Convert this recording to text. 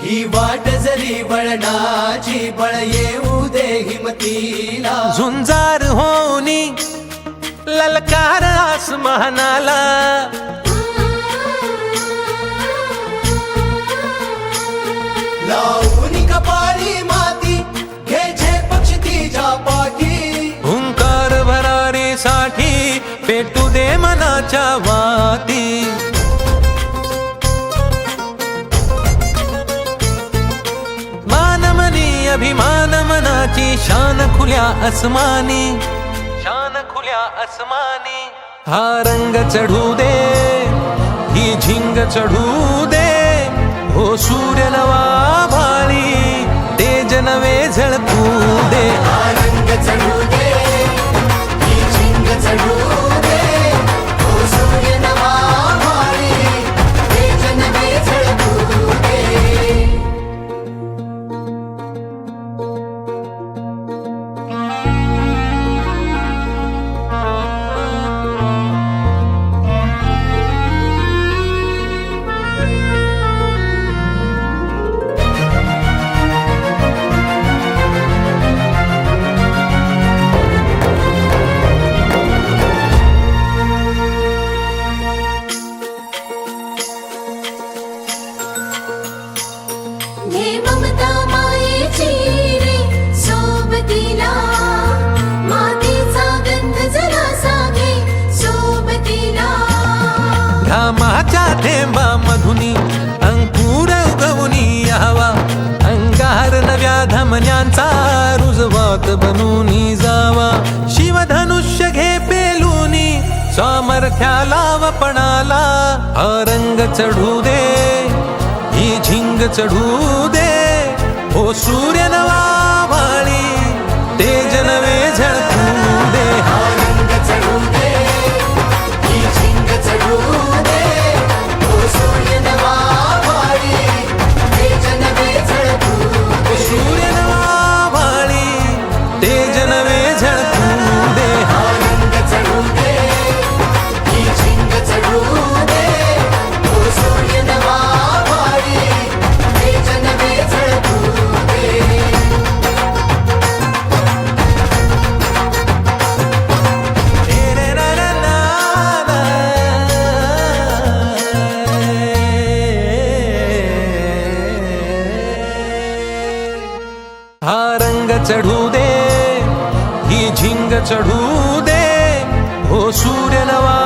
ही वाट जरी वळणाची बळ येऊ दे हिमतीला झुंजार होनी ललकार आसमानाला लावून कपाळी माती घ्यायचे पक्षी तिच्या पाठी हुंकार भरारीसाठी पेटू दे मनाच्या वाती मानमनी अभिमान मनाची शान खुल्या आसमानी शान खुल्या आसमानी हा रंग चढू दे ही झिंग चढू दे हो सूर्य नवा भाळी तेज नवे झळकू दे हा रंग चढू दे ही झिंग चढू दे हो सूर्य नवा भाळी तेज नवे झळकू दे हे ममता मायेची रे सोबतीला मातीचा गंध जरा सागे सोबतीला घामाच्या थेंबा मधुनी अंकुर उगवूनी यावा अंगार नव्या धमन्यांचा रुजवात बनूनी जावा शिवधनुष्य घे पेलूनी सामर्थ्याला वपणाला हा रंग चढू दे ही झिंग चढू दे हो सूर्य नवा भाळी तेज नवे झळकू दे हा रंग चढू दे ही झिंग चढू दे हो सूर्य नवा भाळी तेज नवे झळकू दे सूर्य नवा भाळी तेज नवे झळकू दे हा रंग चढू दे ही झिंग चढू दे हो सूर्य नवा भाळी तेज नवे झळकू दे हा रंग चढू दे ही झिंग चढू दे हो सूर्य नवा